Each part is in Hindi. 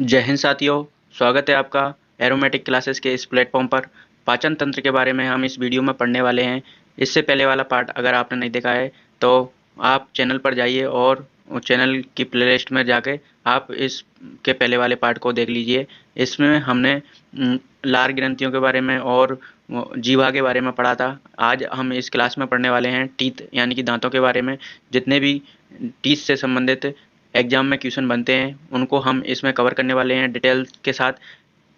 जय हिंद साथियों, स्वागत है आपका एरोमेटिक क्लासेस के इस प्लेटफॉर्म पर। पाचन तंत्र के बारे में हम इस वीडियो में पढ़ने वाले हैं। इससे पहले वाला पार्ट अगर आपने नहीं देखा है तो आप चैनल पर जाइए और चैनल की प्लेलिस्ट में जाके आप इस के पहले वाले पार्ट को देख लीजिए। इसमें हमने लार ग्रंथियों के बारे में और जीवा के बारे में पढ़ा था। आज हम इस क्लास में पढ़ने वाले हैं टीथ यानी कि दांतों के बारे में। जितने भी टीथ से संबंधित एग्जाम में क्वेश्चन बनते हैं उनको हम इसमें कवर करने वाले हैं डिटेल के साथ।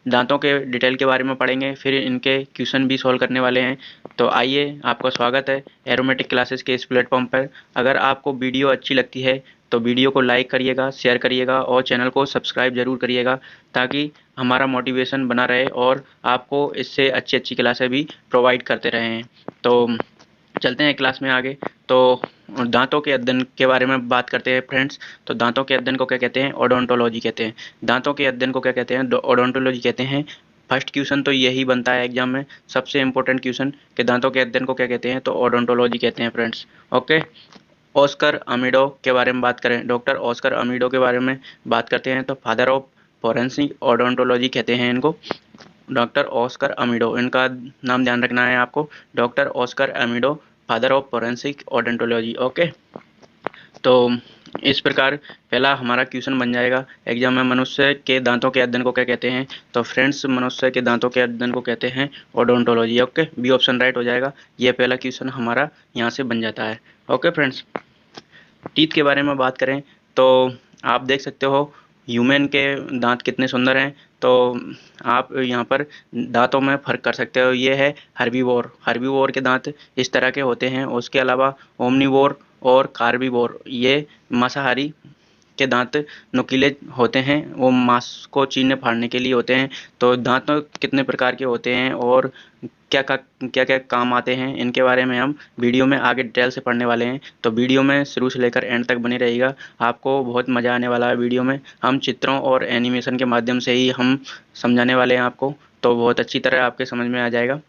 दांतों के डिटेल के बारे में पढ़ेंगे, फिर इनके क्वेश्चन भी सॉल्व करने वाले हैं। तो आइए, आपका स्वागत है एरोमेटिक क्लासेस के इस प्लेटफॉर्म पर। अगर आपको वीडियो अच्छी लगती है तो वीडियो को लाइक करिएगा, शेयर करिएगा और चैनल को सब्सक्राइब जरूर करिएगा, ताकि हमारा मोटिवेशन बना रहे और आपको इससे अच्छी अच्छी क्लासें भी प्रोवाइड करते रहें। तो चलते हैं क्लास में आगे। तो दांतों के अध्ययन के बारे में बात करते हैं फ्रेंड्स। तो दांतों के अध्ययन को क्या कहते हैं? ओडोंटोलॉजी कहते हैं। दांतों के अध्ययन को क्या कहते हैं? ओडोंटोलॉजी कहते हैं। फर्स्ट क्वेश्चन तो यही बनता है एग्जाम में, सबसे इंपॉर्टेंट क्वेश्चन कि दांतों के अध्ययन को क्या कहते हैं, तो ओडोंटोलॉजी कहते हैं फ्रेंड्स। ओके, ऑस्कर अमीडो के बारे में बात करें, डॉक्टर ऑस्कर अमीडो के बारे में बात करते हैं तो फादर ऑफ फोरेंसिक ओडोंटोलॉजी कहते हैं इनको। डॉक्टर ऑस्कर अमीडो, इनका नाम ध्यान रखना है आपको, doctor Oscar Amoedo, father of forensic odontology. Okay, तो इस प्रकार पहला हमारा क्वेश्चन बन जाएगा एग्जाम में, मनुष्य के दांतों के अध्ययन को क्या कहते हैं? तो फ्रेंड्स, मनुष्य के दांतों के अध्ययन को कहते हैं odontology. Okay, B option right हो जाएगा। ये पहला क्वेश्चन हमारा यहाँ से बन जाता है। ओके फ्रेंड्स, टीथ के बारे में बात करें तो आप देख सकते हो ह्यूमन के दांत कितने सुंदर हैं। तो आप यहाँ पर दांतों में फ़र्क कर सकते हो। ये है हर्बीवोर, हर्बीवोर के दांत इस तरह के होते हैं। उसके अलावा ओमनीवोर और कार्बीवोर, ये मांसाहारी के दांत नुकीले होते हैं, वो मांस को चीरने फाड़ने के लिए होते हैं। तो दांत कितने प्रकार के होते हैं और क्या क्या काम आते हैं, इनके बारे में हम वीडियो में आगे डिटेल से पढ़ने वाले हैं। तो वीडियो में शुरू से लेकर एंड तक बने रहिएगा, आपको बहुत मज़ा आने वाला है। वीडियो में हम चित्रों और एनिमेशन के माध्यम से ही हम समझाने वाले हैं आपको, तो बहुत अच्छी तरह आपके समझ में आ जाएगा।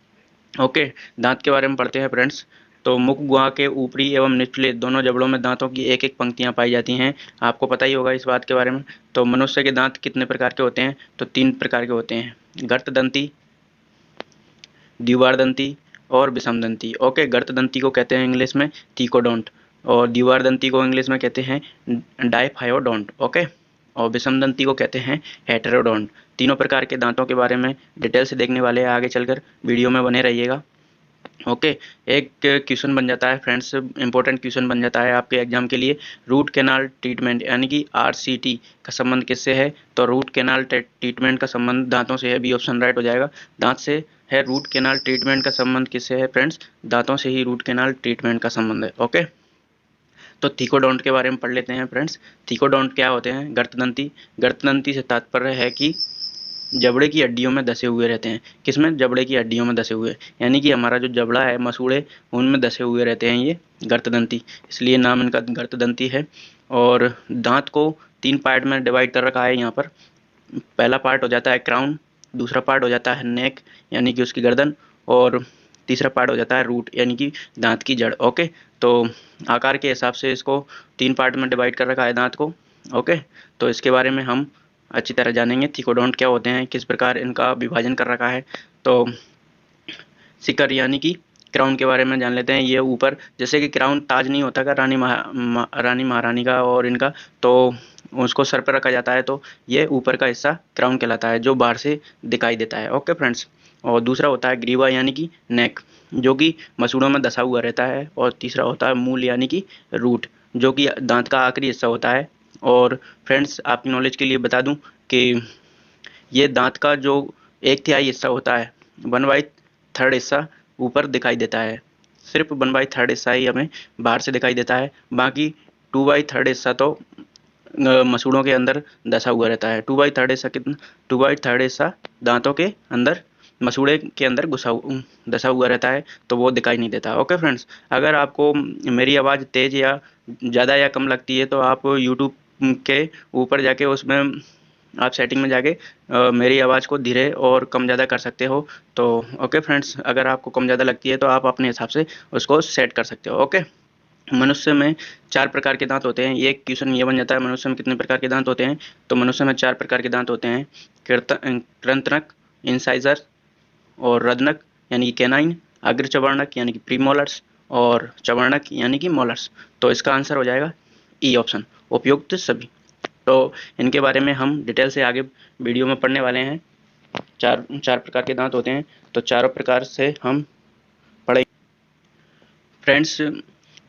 ओके, दांत के बारे में पढ़ते हैं फ्रेंड्स। तो मुख गुहा के ऊपरी एवं निचले दोनों जबड़ों में दांतों की एक एक पंक्तियां पाई जाती हैं। आपको पता ही होगा इस बात के बारे में। तो मनुष्य के दांत कितने प्रकार के होते हैं? तो 3 प्रकार के होते हैं, गर्तदंती, द्विवारदंती और विषमदंती। ओके, गर्तदंती को कहते हैं इंग्लिश में थीकोडोंट, और द्विवारदंती को इंग्लिश में कहते हैं डाइफायोडोंट। ओके, और विषमदंती को कहते हैं हेटेरोडोंट। तीनों प्रकार के दांतों के बारे में डिटेल से देखने वाले हैं आगे चलकर, वीडियो में बने रहिएगा। ओके, एक क्वेश्चन बन जाता है फ्रेंड्स, इंपॉर्टेंट क्वेश्चन बन जाता है आपके एग्जाम के लिए। रूट कैनाल ट्रीटमेंट यानी कि आरसीटी का संबंध किससे है? तो रूट कैनाल ट्रीटमेंट का संबंध दांतों से है। बी ऑप्शन राइट हो जाएगा, दांत से है। रूट कैनाल ट्रीटमेंट का संबंध किससे है फ्रेंड्स? दांतों से ही रूट कैनाल ट्रीटमेंट का संबंध है। ओके, तो थीकोडोंट के बारे में पढ़ लेते हैं फ्रेंड्स। थीकोडोंट क्या होते हैं? गर्तदंती, गर्तदंती से तात्पर्य है कि जबड़े की हड्डियों में धसे हुए रहते हैं। किसमें? जबड़े की हड्डियों में धसे हुए, यानी कि हमारा जो जबड़ा है, मसूड़े, उनमें धसे हुए रहते हैं ये गर्तदंती, इसलिए नाम इनका गर्तदंती है। और दांत को 3 पार्ट में डिवाइड कर रखा है यहाँ पर। पहला पार्ट हो जाता है क्राउन, दूसरा पार्ट हो जाता है नेक यानी कि उसकी गर्दन, और तीसरा पार्ट हो जाता है रूट यानी कि दांत की जड़। ओके, तो आकार के हिसाब से इसको 3 पार्ट में डिवाइड कर रखा है दांत को। ओके, तो इसके बारे में हम अच्छी तरह जानेंगे थीकोडोंट क्या होते हैं, किस प्रकार इनका विभाजन कर रखा है। तो सिकर यानी कि क्राउन के बारे में जान लेते हैं। ये ऊपर, जैसे कि क्राउन ताज नहीं होता का रानी रानी महारानी का और इनका, तो उसको सर पर रखा जाता है, तो ये ऊपर का हिस्सा क्राउन कहलाता है, जो बाहर से दिखाई देता है। ओके फ्रेंड्स, और दूसरा होता है ग्रीवा यानी कि नेक, जो कि मसूड़ों में धसा हुआ रहता है। और तीसरा होता है मूल यानी कि रूट, जो कि दांत का आखिरी हिस्सा होता है। और फ्रेंड्स, आपकी नॉलेज के लिए बता दूं कि ये दांत का जो 1/3 हिस्सा होता है, 1/3 हिस्सा ऊपर दिखाई देता है। सिर्फ 1/3 हिस्सा ही हमें बाहर से दिखाई देता है, बाकी 2/3 हिस्सा तो मसूड़ों के अंदर धसा हुआ रहता है। 2/3 हिस्सा कितना? 2/3 हिस्सा दांतों के अंदर, मसूड़े के अंदर धसा हुआ रहता है, तो वो दिखाई नहीं देता। ओके फ्रेंड्स, अगर आपको मेरी आवाज़ तेज़ या ज़्यादा या कम लगती है तो आप यूट्यूब के ऊपर जाके उसमें आप सेटिंग में जाके मेरी आवाज़ को धीरे और कम ज़्यादा कर सकते हो। तो ओके फ्रेंड्स, अगर आपको कम ज़्यादा लगती है तो आप अपने हिसाब से उसको सेट कर सकते हो। ओके, मनुष्य में 4 प्रकार के दांत होते हैं। ये क्वेश्चन ये बन जाता है, मनुष्य में कितने प्रकार के दांत होते हैं? तो मनुष्य में 4 प्रकार के दांत होते हैं। कृंतक, इंसाइजर और रदनक यानी कि कैनाइन, अग्रचर्वणक यानी कि प्रीमोलर्स और चर्वणक यानी कि मोलर्स। तो इसका आंसर हो जाएगा ई ऑप्शन, उपयुक्त सभी। तो इनके बारे में हम डिटेल से आगे वीडियो में पढ़ने वाले हैं। चार प्रकार के दांत होते हैं, तो चारों प्रकार से हम पढ़ेंगे। फ्रेंड्स,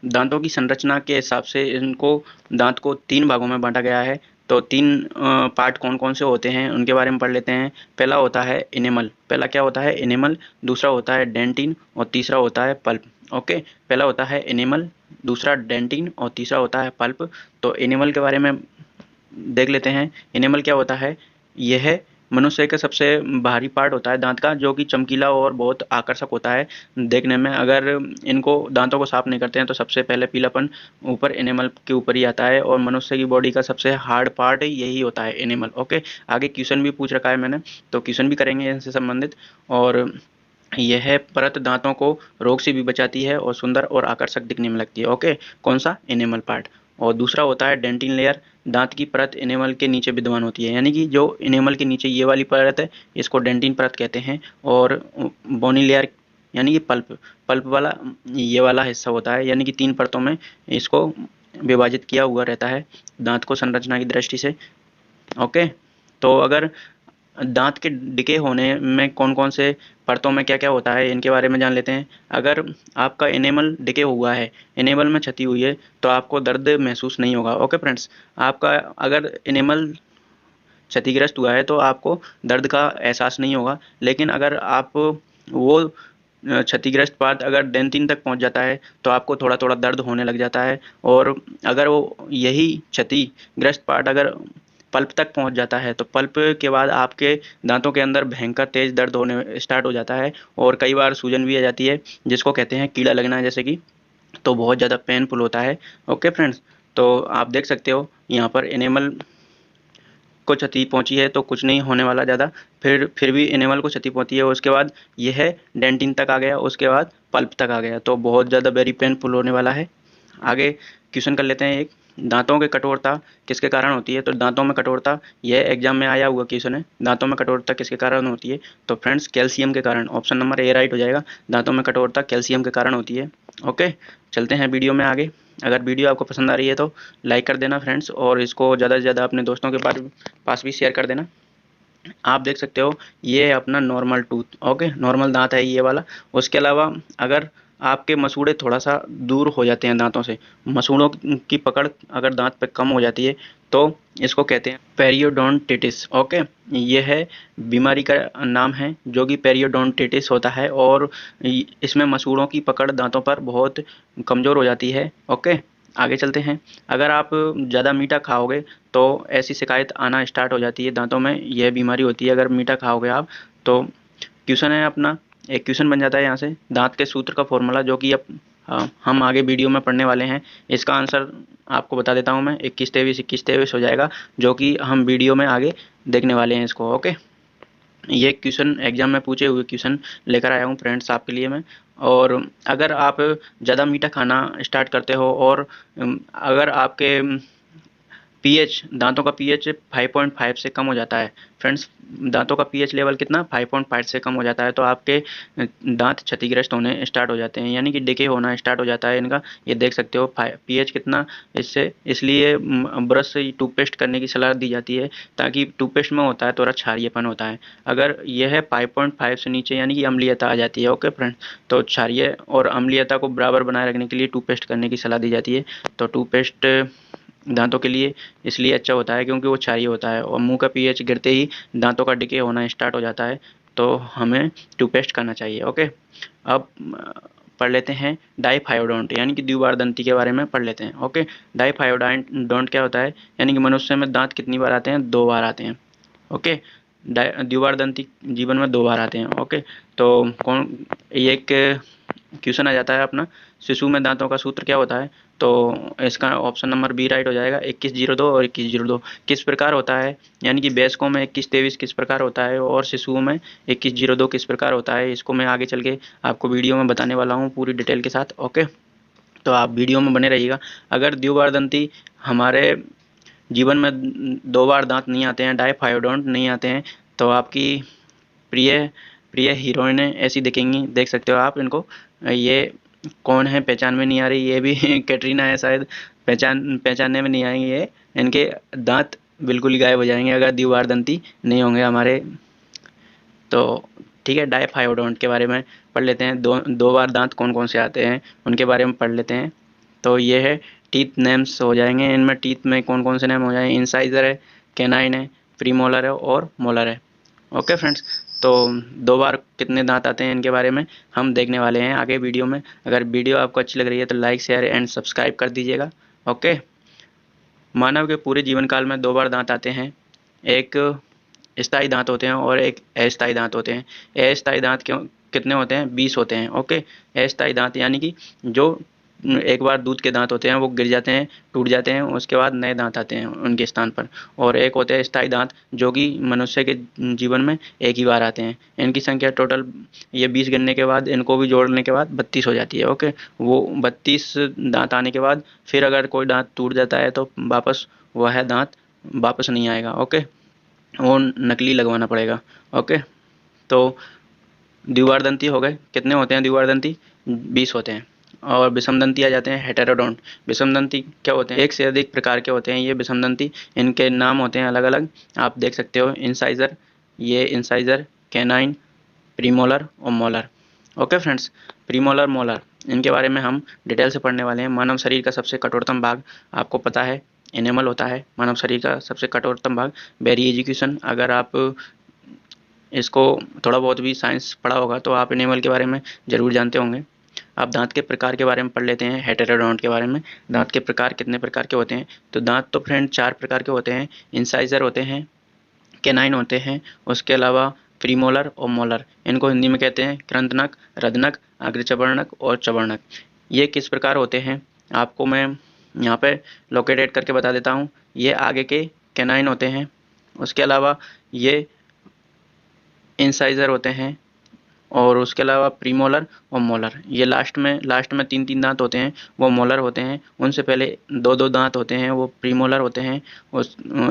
दांतों की संरचना के हिसाब से इनको दांत को 3 भागों में बांटा गया है। तो 3 पार्ट कौन कौन से होते हैं उनके बारे में पढ़ लेते हैं। पहला होता है इनेमल। पहला क्या होता है? इनेमल। दूसरा होता है डेंटिन और तीसरा होता है पल्प। ओके, पहला होता है इनेमल, दूसरा डेंटिन और तीसरा होता है पल्प। तो इनेमल के बारे में देख लेते हैं। इनेमल क्या होता है? यह मनुष्य का सबसे बाहरी पार्ट होता है दांत का, जो कि चमकीला और बहुत आकर्षक होता है देखने में। अगर इनको दांतों को साफ नहीं करते हैं तो सबसे पहले पीलापन ऊपर इनेमल के ऊपर ही आता है, और मनुष्य की बॉडी का सबसे हार्ड पार्ट यही होता है, इनेमल। ओके, आगे क्वेश्चन भी पूछ रखा है मैंने, तो क्वेश्चन भी करेंगे इनसे संबंधित। और यह परत दांतों को रोग से भी बचाती है और सुंदर और आकर्षक दिखने में लगती है। ओके, कौन सा? Enamel part. और दूसरा होता है डेंटिन लेयर। दांत की परत इनेमल के नीचे विद्यमान होती है, यानी कि जो इनेमल के नीचे ये वाली परत है इसको डेंटिन परत कहते हैं। और बोनी लेयर यानी कि पल्प, पल्प वाला ये वाला हिस्सा होता है, यानी कि 3 परतों में इसको विभाजित किया हुआ रहता है दांत को संरचना की दृष्टि से। ओके, तो अगर दांत के डिके होने में कौन कौन से परतों में क्या क्या होता है इनके बारे में जान लेते हैं। अगर आपका इनेमल डिके हुआ है, इनेमल में क्षति हुई है, तो आपको दर्द महसूस नहीं होगा। ओके फ्रेंड्स, आपका अगर इनेमल क्षतिग्रस्त हुआ है तो आपको दर्द का एहसास नहीं होगा। लेकिन अगर आप वो क्षतिग्रस्त पार्ट अगर डेंटिन तक पहुंच जाता है तो आपको थोड़ा थोड़ा दर्द होने लग जाता है। और अगर वो यही क्षतिग्रस्त पार्ट अगर पल्प तक पहुंच जाता है तो पल्प के बाद आपके दांतों के अंदर भयंकर तेज दर्द होने स्टार्ट हो जाता है, और कई बार सूजन भी आ जाती है, जिसको कहते हैं कीड़ा लगना जैसे कि। तो बहुत ज़्यादा पेनफुल होता है। ओके फ्रेंड्स, तो आप देख सकते हो यहाँ पर इनेमल को क्षति पहुंची है तो कुछ नहीं होने वाला ज़्यादा, फिर भी इनेमल को क्षति पहुंची है, उसके बाद यह डेंटिन तक आ गया, उसके बाद पल्प तक आ गया, तो बहुत ज़्यादा वेरी पेनफुल होने वाला है। आगे क्वेश्चन कर लेते हैं एक, दांतों की कठोरता किसके कारण होती है? तो दांतों में कठोरता, यह एग्जाम में आया हुआ क्वेश्चन है, दांतों में कठोरता किसके कारण होती है? तो फ्रेंड्स कैल्शियम के कारण, ऑप्शन नंबर ए राइट हो जाएगा। दांतों में कठोरता कैल्शियम के कारण होती है। ओके, चलते हैं वीडियो में आगे। अगर वीडियो आपको पसंद आ रही है तो लाइक कर देना फ्रेंड्स, और इसको ज़्यादा से ज़्यादा अपने दोस्तों के पास भी शेयर कर देना। आप देख सकते हो ये है अपना नॉर्मल टूथ। ओके, नॉर्मल दांत है ये वाला। उसके अलावा अगर आपके मसूड़े थोड़ा सा दूर हो जाते हैं दांतों से, मसूड़ों की पकड़ अगर दांत पे कम हो जाती है तो इसको कहते हैं पेरियोडोंटिटिस। ओके, ये है बीमारी का नाम है जो कि पेरियोडोंटिटिस होता है, और इसमें मसूड़ों की पकड़ दांतों पर बहुत कमज़ोर हो जाती है। ओके, आगे चलते हैं। अगर आप ज़्यादा मीठा खाओगे तो ऐसी शिकायत आना स्टार्ट हो जाती है दांतों में, यह बीमारी होती है अगर मीठा खाओगे आप। तो क्वेश्चन है अपना, एक क्वेश्चन बन जाता है यहाँ से, दांत के सूत्र का फॉर्मूला, जो कि अब हम आगे वीडियो में पढ़ने वाले हैं। इसका आंसर आपको बता देता हूँ मैं, 21-23 हो जाएगा, जो कि हम वीडियो में आगे देखने वाले हैं इसको। ओके, ये क्वेश्चन एग्जाम में पूछे हुए क्वेश्चन लेकर आया हूँ फ्रेंड्स आपके लिए मैं। और अगर आप ज़्यादा मीठा खाना स्टार्ट करते हो, और अगर आपके पीएच, दांतों का पीएच 5.5 से कम हो जाता है फ्रेंड्स, दांतों का पीएच लेवल कितना? 5.5 से कम हो जाता है, तो आपके दांत क्षतिग्रस्त होने स्टार्ट हो जाते हैं, यानी कि डिके होना स्टार्ट हो जाता है इनका। ये देख सकते हो पीएच कितना, इससे इसलिए ब्रश से टूथपेस्ट करने की सलाह दी जाती है, ताकि टूथपेस्ट में होता है थोड़ा क्षारीयपन होता है। अगर यह है 5.5 से नीचे, यानी कि अम्लीयता आ जाती है। ओके फ्रेंड्स, तो क्षारीय और अम्लीयता को बराबर बनाए रखने के लिए टूथपेस्ट करने की सलाह दी जाती है। तो टूथपेस्ट दांतों के लिए इसलिए अच्छा होता है क्योंकि वो क्षारीय होता है, और मुंह का पीएच गिरते ही दांतों का डिके होना स्टार्ट हो जाता है, तो हमें टूथपेस्ट करना चाहिए। ओके, अब पढ़ लेते हैं डाइफायोडोंट, यानी कि द्विबार दंती के बारे में पढ़ लेते हैं। ओके, डाइफायोडोंट क्या होता है? यानी कि मनुष्य में दांत कितनी बार आते हैं? 2 बार आते हैं। ओके, द्विबार दंती जीवन में 2 बार आते हैं। ओके, तो कौन, ये एक क्वेश्चन आ जाता है अपना, शिशु में दांतों का सूत्र क्या होता है? तो इसका ऑप्शन नंबर बी राइट हो जाएगा, 2102 और 2102। किस प्रकार होता है? यानी कि वयस्कों में 21-23 किस प्रकार होता है, और शिशुओं में 2102 किस प्रकार होता है? इसको मैं आगे चल के आपको वीडियो में बताने वाला हूँ पूरी डिटेल के साथ। ओके, तो आप वीडियो में बने रहिएगा। अगर द्विवारदंती हमारे जीवन में 2 बार दांत नहीं आते हैं, डायफायोडोंट नहीं आते हैं, तो आपकी प्रिय प्रिय हीरोइनें ऐसी दिखेंगी। देख सकते हो आप इनको। ये कौन है पहचान में नहीं आ रही, ये भी कैटरीना है शायद। पहचानने में नहीं आएंगे ये। इनके दांत बिल्कुल ही गायब हो जाएंगे अगर द्विवारदंती नहीं होंगे हमारे। तो ठीक है, डायफायोडोंट के बारे में पढ़ लेते हैं। दो बार दांत कौन कौन से आते हैं उनके बारे में पढ़ लेते हैं। तो ये है टीथ नेम्स हो जाएंगे। इनमें टीथ में कौन कौन से नेम हो जाएंगे, इंसाइजर है, कैनाइन है, प्रीमोलर है और मोलर है। ओके फ्रेंड्स, तो 2 बार कितने दांत आते हैं इनके बारे में हम देखने वाले हैं आगे वीडियो में। अगर वीडियो आपको अच्छी लग रही है तो लाइक शेयर एंड सब्सक्राइब कर दीजिएगा। ओके, मानव के पूरे जीवन काल में 2 बार दांत आते हैं। एक स्थायी दांत होते हैं और एक अस्थायी दांत होते हैं। अस्थायी दांत क्यों कितने होते हैं, 20 होते हैं। ओके, अस्थायी दांत यानी कि जो एक बार दूध के दांत होते हैं वो गिर जाते हैं, टूट जाते हैं, उसके बाद नए दांत आते हैं उनके स्थान पर। और एक होते हैं स्थायी दांत जो कि मनुष्य के जीवन में एक ही बार आते हैं। इनकी संख्या टोटल ये 20 गिनने के बाद इनको भी जोड़ने के बाद 32 हो जाती है। ओके, वो 32 दांत आने के बाद फिर अगर कोई दांत टूट जाता है तो वापस वह दांत वापस नहीं आएगा। ओके, वो नकली लगवाना पड़ेगा। ओके, तो द्विवारदंती हो गए। कितने होते हैं द्विवारदंती, 20 होते हैं। और विषमदंती आ जाते हैं हेटेरोडोंट। विषमदंती क्या होते हैं, एक से अधिक प्रकार के होते हैं ये विषमदंती। इनके नाम होते हैं अलग अलग, आप देख सकते हो। इंसाइजर, ये इंसाइजर, कैनाइन, प्रीमोलर और molar. Okay friends, premolar molar इनके बारे में हम डिटेल से पढ़ने वाले हैं। मानव शरीर का सबसे कठोरतम भाग आपको पता है एनिमल होता है। मानव शरीर का सबसे कठोरतम भाग। वेरी एजुकेशन, अगर आप इसको थोड़ा बहुत भी साइंस पढ़ा होगा तो आप एनिमल के बारे में ज़रूर जानते होंगे। आप दांत के प्रकार के बारे में पढ़ लेते हैं, हेटेरोडोंट के बारे में। दांत के प्रकार कितने प्रकार के होते हैं, तो दांत तो फ्रेंड 4 प्रकार के होते हैं। इंसाइजर होते हैं, कैनाइन होते हैं, उसके अलावा प्रीमोलर और मोलर। इनको हिंदी में कहते हैं कृंतनक, रदनक, अग्रचर्वणक और चर्वणक। ये किस प्रकार होते हैं आपको मैं यहाँ पे लोकेटेड करके बता देता हूँ। ये आगे के कैनाइन होते हैं, उसके अलावा ये इंसाइजर होते हैं, और उसके अलावा प्रीमोलर और मोलर। ये लास्ट में 3 दांत होते हैं वो मोलर होते हैं। उनसे पहले 2 दांत होते हैं वो प्रीमोलर होते हैं।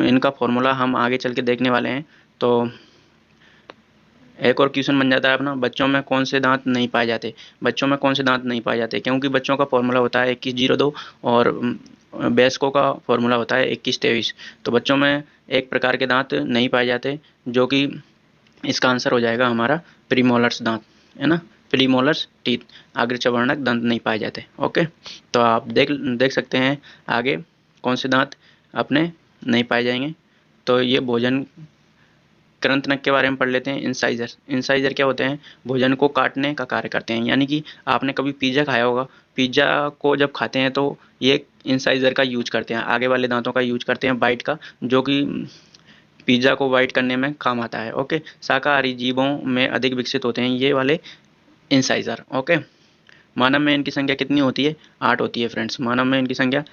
इनका फॉर्मूला हम आगे चल के देखने वाले हैं। तो एक और क्वेश्चन बन जाता है अपना, बच्चों में कौन से दांत नहीं पाए जाते। बच्चों में कौन से दांत नहीं पाए जाते, क्योंकि बच्चों का फॉर्मूला होता है 2102 और वयस्कों का फॉर्मूला होता है 2123। तो बच्चों में एक प्रकार के दांत नहीं पाए जाते, जो कि इसका आंसर हो जाएगा हमारा प्रीमोलर्स दांत, है ना। प्रीमोलर्स टीथ, अग्रचर्वणक दांत नहीं पाए जाते। ओके, तो आप देख सकते हैं आगे कौन से दांत अपने नहीं पाए जाएंगे। तो ये भोजन कृंतनक के बारे में पढ़ लेते हैं। इंसाइजर, इंसाइजर क्या होते हैं, भोजन को काटने का कार्य करते हैं। यानी कि आपने कभी पिज़्ज़ा खाया होगा, पिज़्ज़ा को जब खाते हैं तो ये इंसाइजर का यूज करते हैं, आगे वाले दांतों का यूज करते हैं बाइट का, जो कि पिज़्ज़ा को वाइट करने में काम आता है। ओके, शाकाहारी जीवों में अधिक विकसित होते हैं ये वाले इंसाइजर। ओके, मानव में इनकी संख्या कितनी होती है, 8 होती है फ्रेंड्स। मानव में इनकी संख्या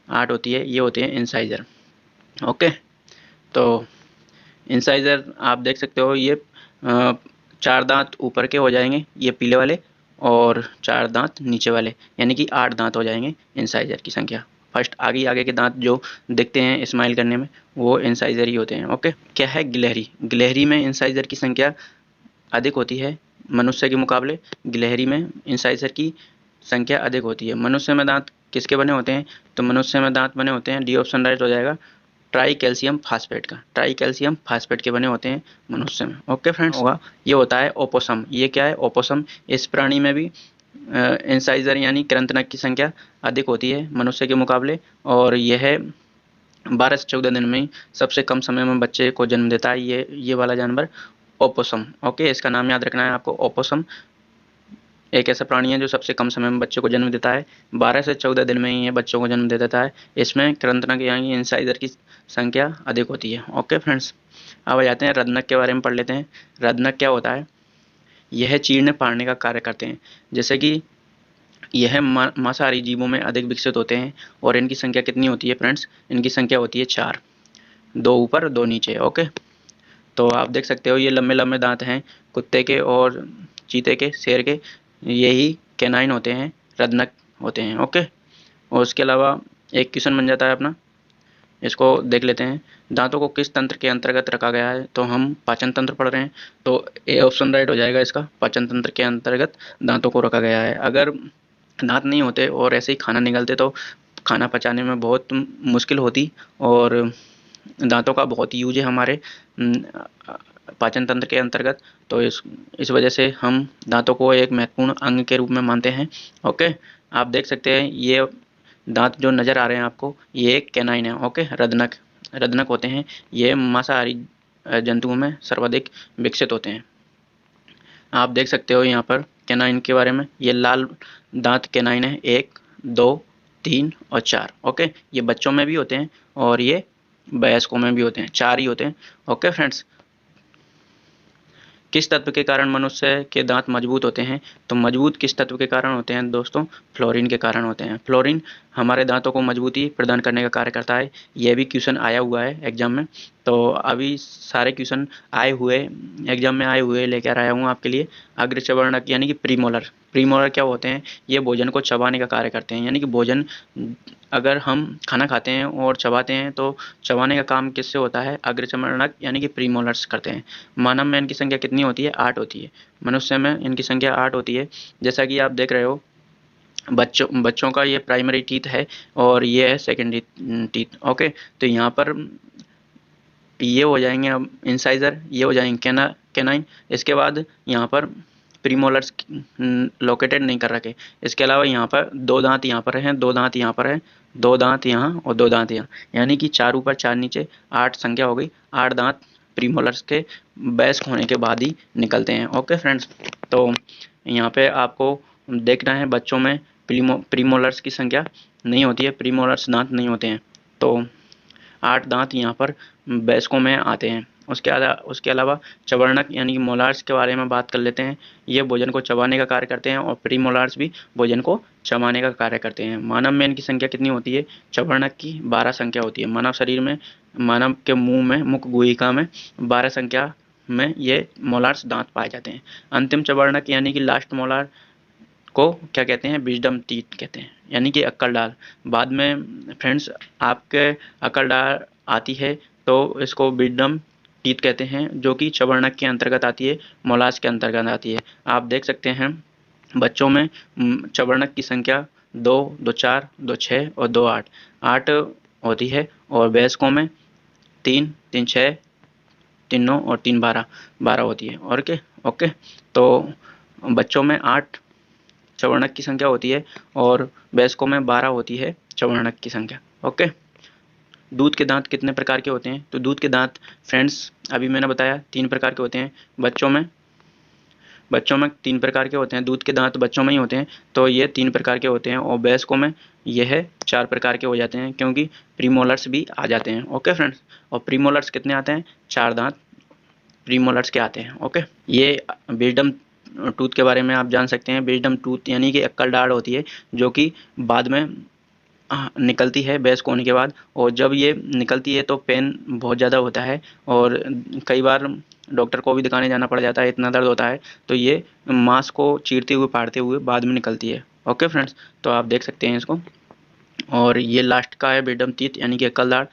8 होती है, ये होते हैं इंसाइजर। ओके, तो इंसाइजर आप देख सकते हो, ये 4 दांत ऊपर के हो जाएंगे ये पीले वाले, और 4 दांत नीचे वाले, यानी कि 8 दांत हो जाएंगे इंसाइजर की संख्या। फर्स्ट आगे के दांत जो दिखते हैं स्माइल करने में वो इंसाइजर ही होते हैं। ओके, क्या है गिलहरी, गिलहरी में इंसाइजर की संख्या अधिक होती है मनुष्य के मुकाबले। गिलहरी में इंसाइजर की संख्या अधिक होती है। मनुष्य में दांत किसके बने होते हैं, तो मनुष्य में दांत बने होते हैं, डी ऑप्शन राइट हो जाएगा, ट्राई कैल्शियम फास्फेट का। ट्राई कैल्शियम फास्फेट के बने होते हैं मनुष्य में। ओके फ्रेंड्स, होगा ये होता है ओपोसम। ये क्या है, ओपोसम। इस प्राणी में भी इंसाइजर यानी कृंतनक की संख्या अधिक होती है मनुष्य के मुकाबले, और यह 12 से 14 दिन में सबसे कम समय में बच्चे को जन्म देता है ये वाला जानवर ओपोसम। ओके, इसका नाम याद रखना है आपको, ओपोसम। एक ऐसा प्राणी है जो सबसे कम समय में बच्चे को जन्म देता है, 12 से 14 दिन में ही ये बच्चों को जन्म दे देता है। इसमें कृंतनक यानी इंसाइजर की संख्या अधिक होती है। ओके फ्रेंड्स, अब आ जाते हैं रदनक के बारे में पढ़ लेते हैं। रदनक क्या होता है, यह चीरने फाड़ने का कार्य करते हैं। जैसे कि यह मांसाहारी जीवों में अधिक विकसित होते हैं, और इनकी संख्या कितनी होती है फ्रेंड्स, इनकी संख्या होती है 4, 2 ऊपर 2 नीचे। ओके, तो आप देख सकते हो ये लंबे लंबे दांत हैं कुत्ते के और चीते के, शेर के, यही कैनाइन होते हैं, रदनक होते हैं। ओके, और उसके अलावा एक क्वेश्चन बन जाता है अपना, इसको देख लेते हैं। दांतों को किस तंत्र के अंतर्गत रखा गया है? तो हम पाचन तंत्र पढ़ रहे हैं, तो ए ऑप्शन राइट हो जाएगा इसका, पाचन तंत्र के अंतर्गत दांतों को रखा गया है। अगर दांत नहीं होते और ऐसे ही खाना निकलते तो खाना पचाने में बहुत मुश्किल होती, और दांतों का बहुत यूज है हमारे पाचन तंत्र के अंतर्गत। तो इस वजह से हम दांतों को एक महत्वपूर्ण अंग के रूप में मानते हैं। ओके, आप देख सकते हैं ये दांत जो नज़र आ रहे हैं आपको, ये एक कैनाइन है। ओके, रदनक रदनक होते हैं, ये मांसाहारी जंतुओं में सर्वाधिक विकसित होते हैं। आप देख सकते हो यहाँ पर कैनाइन के बारे में, ये लाल दांत कैनाइन है, 1, 2, 3 और 4। ओके, ये बच्चों में भी होते हैं और ये वयस्कों में भी होते हैं, 4 ही होते हैं। ओके फ्रेंड्स, किस तत्व के कारण मनुष्य के दांत मजबूत होते हैं? तो मजबूत किस तत्व के कारण होते हैं दोस्तों? फ्लोरीन के कारण होते हैं। फ्लोरीन हमारे दांतों को मजबूती प्रदान करने का कार्य करता है। यह भी क्वेश्चन आया हुआ है एग्जाम में, तो अभी सारे क्वेश्चन आए हुए एग्जाम में आए हुए लेकर आया हूँ आपके लिए। अग्रचवर्णक यानी कि प्रीमोलर, प्रीमोलर क्या होते हैं? ये भोजन को चबाने का कार्य करते हैं, यानी कि भोजन अगर हम खाना खाते हैं और चबाते हैं तो चबाने का काम किससे होता है? अग्रचवर्णक यानी कि प्रीमोलर्स करते हैं। मानव में इनकी संख्या कितनी होती है? 8 होती है। मनुष्य में इनकी संख्या 8 होती है। जैसा कि आप देख रहे हो, बच्चों का ये प्राइमरी टीथ है और ये है सेकेंडरी टीथ। ओके, तो यहाँ पर ये हो जाएंगे अब इंसाइजर, ये हो जाएंगे कैनाइन। इसके बाद यहाँ पर प्रीमोलर्स लोकेटेड नहीं कर रखे। इसके अलावा यहाँ पर 2 दांत यहाँ पर हैं, 2 दांत यहाँ पर हैं, 2 दांत यहाँ और 2 दांत यहाँ, यानी कि 4 ऊपर 4 नीचे 8 संख्या हो गई। 8 दांत प्रीमोलर्स के वयस्क होने के बाद ही निकलते हैं। ओके फ्रेंड्स, तो यहाँ पे आपको देखना है बच्चों में प्रीमोलर्स की संख्या नहीं होती है, प्रीमोलर्स दांत नहीं होते हैं। तो 8 दांत यहाँ पर वयस्कों में आते हैं। उसके अलावा चवर्णक यानी कि मोलार्स के बारे में बात कर लेते हैं। ये भोजन को चबाने का कार्य करते हैं और प्रीमोलार्स भी भोजन को चबाने का कार्य करते हैं। मानव में इनकी संख्या कितनी होती है? चवर्णक की 12 संख्या होती है। मानव शरीर में, मानव के मुंह में, मुख गुहिका में 12 संख्या में ये मोलार्स दांत पाए जाते हैं। अंतिम चवर्णक यानी कि लास्ट मोलार को क्या कहते हैं? विजडम टीथ कहते हैं, यानी कि अक्कल डाल। बाद में फ्रेंड्स आपके अक्कल डाल आती है तो इसको विजडम टीथ कहते हैं, जो कि चवर्णक के अंतर्गत आती है, मोलास के अंतर्गत आती है। आप देख सकते हैं बच्चों में चवर्णक की संख्या 2, 2, 4, 2, 6 और 2, 8 8 होती है, और वयस्कों में 3, 3, 6, 3, 9 और 3, 12 12 होती है। और ओके, तो बच्चों में 8 चवर्णक की संख्या होती है और वयस्कों में 12 होती है चवर्णक की संख्या। ओके, दूध के दांत कितने प्रकार के होते हैं? तो दूध के दांत फ्रेंड्स अभी मैंने बताया 3 प्रकार के होते हैं। बच्चों में 3 प्रकार के होते हैं, दूध के दांत बच्चों में ही होते हैं, तो ये 3 प्रकार के होते हैं। और वयस्कों में यह 4 प्रकार के हो जाते हैं, क्योंकि प्रीमोलर्स भी आ जाते हैं। ओके फ्रेंड्स, और प्रीमोलर्स कितने आते हैं? 4 दांत प्रीमोलर्स के आते हैं। ओके, ये विजडम टूथ के बारे में आप जान सकते हैं। विजडम टूथ यानी कि अक्कल दाढ़ होती है, जो कि बाद में निकलती है वयस्क होने के बाद, और जब ये निकलती है तो पेन बहुत ज़्यादा होता है और कई बार डॉक्टर को भी दिखाने जाना पड़ जाता है, इतना दर्द होता है। तो ये मांस को चीरते हुए फाड़ते हुए बाद में निकलती है। ओके फ्रेंड्स, तो आप देख सकते हैं इसको। और ये लास्ट का है विजडम टीथ यानी कि अक्कल दाढ़।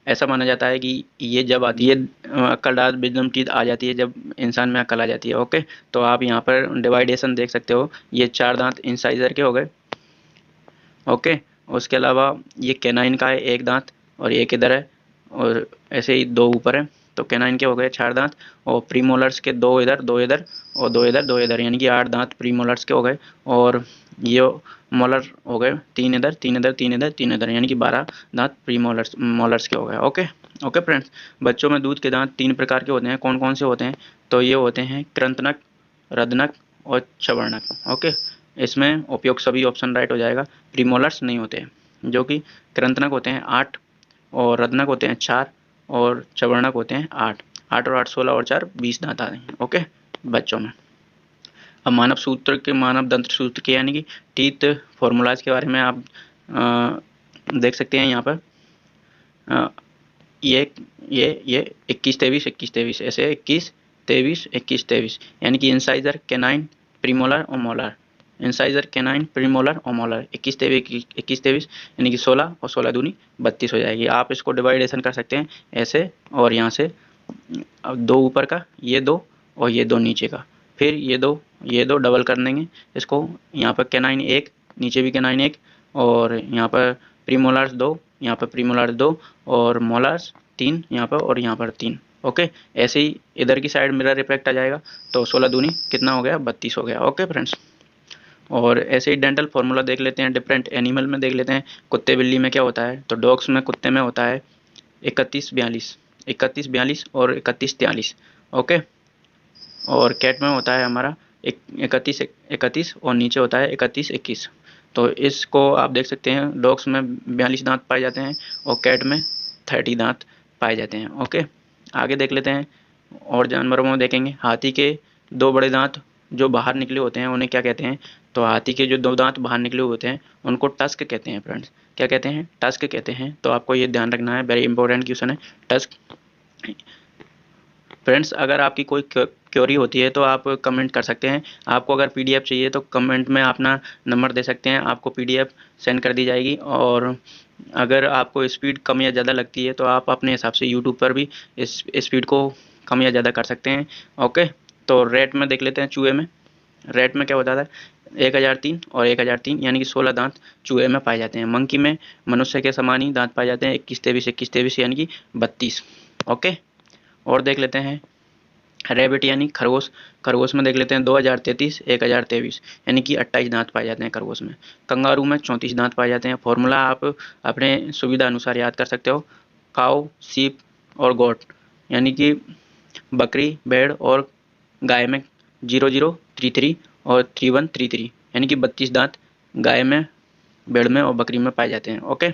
ऐसा माना जाता है कि ये जब आती है, अक्कल दाढ़ विजडम टीथ आ जाती है जब इंसान में अक्ल आ जाती है। ओके, तो आप यहाँ पर डिवाइडेशन देख सकते हो, ये 4 दांत इंसाइजर के हो गए। ओके, उसके अलावा ये कैनाइन का है 1 दांत और एक इधर है, और ऐसे ही 2 ऊपर है, तो कैनाइन के हो गए 4 दांत। और प्रीमोलर्स के 2 इधर, 2 इधर और 2 इधर, 2 इधर, यानी कि 8 दांत प्रीमोलर्स के हो गए। और ये मोलर हो गए 3 इधर, 3 इधर, 3 इधर, 3 इधर, यानी कि 12 दांत मोलर्स के हो गए। ओके ओके फ्रेंड्स, बच्चों में दूध के दांत 3 प्रकार के होते हैं। कौन कौन से होते हैं? तो ये होते हैं कृंतनक, रदनक और चवर्णक। ओके, इसमें उपयोग सभी ऑप्शन राइट हो जाएगा। प्रीमोलर्स नहीं होते, जो कि कृंतनक होते हैं 8 और रदनक होते हैं 4 और चवर्णक होते हैं 8। 8 और 8 16 और 4 20 दांत आते हैं। ओके, बच्चों में। अब मानव दंत्र सूत्र के यानी कि टीथ फॉर्मूलाज के बारे में आप देख सकते हैं यहाँ पर। ये 21 23 21 23 ऐसे 21 23 21 23, यानी कि इंसाइजर, कैनाइन, प्रीमोलर और मोलर, इंसाइजर कैनाइन प्रीमोलर और मोलर 21-23 यानी कि 16 और 16 दूनी 32 हो जाएगी। आप इसको डिवाइडेशन कर सकते हैं ऐसे, और यहाँ से अब 2 ऊपर का, ये 2 और ये 2 नीचे का, फिर ये दो डबल कर देंगे इसको। यहाँ पर कैनाइन 1, नीचे भी कैनाइन 1, और यहाँ पर प्रीमोलार्स 2, यहाँ पर प्रीमोलार्स 2 और मोलार्स 3 यहाँ पर, और यहाँ पर 3। ओके, ऐसे ही इधर की साइड मिरर इफेक्ट आ जाएगा, तो 16 दूनी कितना हो गया, 32 हो गया। ओके फ्रेंड्स, और ऐसे ही डेंटल फार्मूला देख लेते हैं, डिफरेंट एनिमल में देख लेते हैं। कुत्ते बिल्ली में क्या होता है, तो डॉग्स में, कुत्ते में होता है 31-42 और 31-43। ओके, और कैट में होता है हमारा 31 और नीचे होता है 31-21। तो इसको आप देख सकते हैं, डॉग्स में 42 दांत पाए जाते हैं और कैट में 30 दांत पाए जाते हैं। ओके, आगे देख लेते हैं, और जानवरों में देखेंगे हाथी के 2 बड़े दांत जो बाहर निकले होते हैं उन्हें क्या कहते हैं, तो हाथी के जो 2 दांत बाहर निकले होते हैं उनको टस्क कहते हैं फ्रेंड्स। क्या कहते हैं, टस्क कहते हैं। तो आपको ये ध्यान रखना है, वेरी इंपॉर्टेंट क्वेश्चन है टस्क। फ्रेंड्स, अगर आपकी कोई क्वेरी होती है तो आप कमेंट कर सकते हैं। आपको अगर पीडीएफ चाहिए तो कमेंट में अपना नंबर दे सकते हैं, आपको पीडीएफ सेंड कर दी जाएगी। और अगर आपको स्पीड कम या ज़्यादा लगती है तो आप अपने हिसाब से यूट्यूब पर भी इस स्पीड को कम या ज़्यादा कर सकते हैं। ओके, तो रेट में देख लेते हैं। चूहे में, रेट में क्या होता है, 1003 और 1003 यानी कि 16 दांत चूहे में पाए जाते हैं। मंकी में मनुष्य के समान ही दांत पाए जाते हैं, 21-23 यानी कि 32। ओके, और देख लेते हैं रैबिट यानी खरगोश। खरगोश में देख लेते हैं 2033, 1023 यानी कि 28 दांत पाए जाते हैं खरगोश में। कंगारू में 34 दांत पाए जाते हैं। फॉर्मूला आप अपने सुविधा अनुसार याद कर सकते हो। काऊ, सीप और गोट यानी कि बकरी, भेड़ और गाय में 0033 और 3133 यानी कि 32 दांत गाय में, भेड़ में और बकरी में पाए जाते हैं। ओके,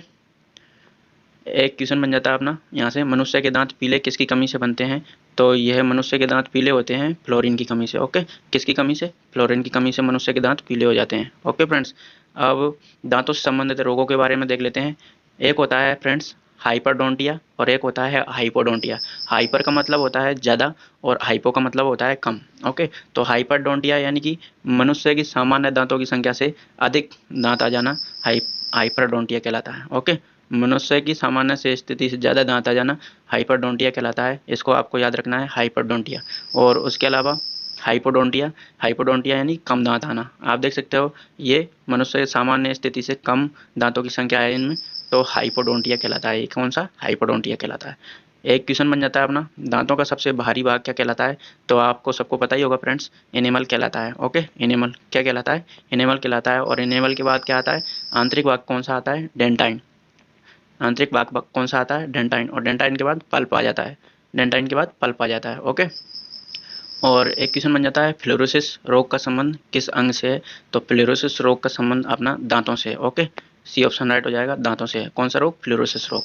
एक क्वेश्चन बन जाता है अपना यहाँ से, मनुष्य के दांत पीले किसकी कमी से बनते हैं, तो यह मनुष्य के दांत पीले होते हैं फ्लोरीन की कमी से। ओके, किसकी कमी से, फ्लोरीन की कमी से मनुष्य के दांत पीले हो जाते हैं। ओके फ्रेंड्स, अब दांतों से संबंधित रोगों के बारे में देख लेते हैं। एक होता है फ्रेंड्स हाइपरडोंटिया और एक होता है हाइपोडोंटिया। हाइपर का मतलब होता है ज़्यादा और हाइपो का मतलब होता है कम। ओके, तो हाइपरडोंटिया यानी कि मनुष्य की सामान्य दांतों की संख्या से अधिक दांत आ जाना हाइपरडोंटिया कहलाता है। ओके, मनुष्य की सामान्य से स्थिति से ज़्यादा दांत आ जाना हाइपरडोंटिया कहलाता है। इसको आपको याद रखना है, हाइपरडोंटिया। और उसके अलावा हाइपोडोंटिया, हाइपोडोंटिया यानी कम दांत आना। आप देख सकते हो ये मनुष्य सामान्य स्थिति से कम दांतों की संख्या है इनमें, तो हाइपोडोंटिया कहलाता है। ये कौन सा, हाइपोडोंटिया कहलाता है। एक क्वेश्चन बन जाता है अपना, दांतों का सबसे बाहरी भाग क्या कहलाता है, तो आपको सबको पता ही होगा फ्रेंड्स, एनिमल कहलाता है। ओके, एनिमल क्या कहलाता है, एनिमल कहलाता है। और एनिमल के बाद क्या आता है, आंतरिक भाग कौन सा आता है, डेंटाइन। आंतरिक भाग कौन सा आता है, डेंटाइन। और डेंटाइन के बाद पल्प आ जाता है, डेंटाइन के बाद पल्प आ जाता है। ओके, और एक क्वेश्चन बन जाता है, फ्लोरोसिस रोग का संबंध किस अंग से है, तो फ्लोरोसिस रोग का संबंध अपना दांतों से है। ओके, सी ऑप्शन राइट हो जाएगा, दांतों से है। कौन सा रोग, फ्लोरोसिस रोग।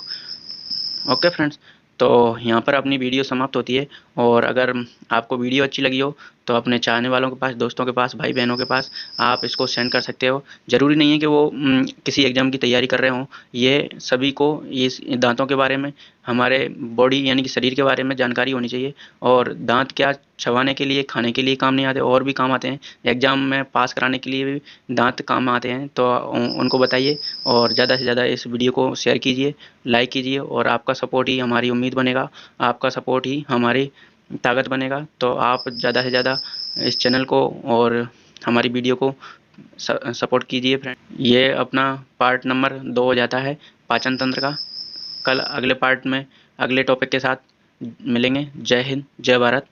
ओके फ्रेंड्स, तो यहाँ पर अपनी वीडियो समाप्त होती है। और अगर आपको वीडियो अच्छी लगी हो तो अपने चाहने वालों के पास, दोस्तों के पास, भाई बहनों के पास आप इसको सेंड कर सकते हो। ज़रूरी नहीं है कि वो किसी एग्ज़ाम की तैयारी कर रहे हों। ये सभी को इस दांतों के बारे में, हमारे बॉडी यानी कि शरीर के बारे में जानकारी होनी चाहिए। और दांत क्या चबाने के लिए, खाने के लिए काम नहीं आते, और भी काम आते हैं। एग्ज़ाम में पास कराने के लिए भी दांत काम आते हैं, तो उनको बताइए। और ज़्यादा से ज़्यादा इस वीडियो को शेयर कीजिए, लाइक कीजिए। और आपका सपोर्ट ही हमारी उम्मीद बनेगा, आपका सपोर्ट ही हमारी ताकत बनेगा। तो आप ज़्यादा से ज़्यादा इस चैनल को और हमारी वीडियो को सपोर्ट कीजिए फ्रेंड। ये अपना पार्ट नंबर 2 हो जाता है पाचन तंत्र का। कल अगले पार्ट में अगले टॉपिक के साथ मिलेंगे। जय हिंद, जय भारत।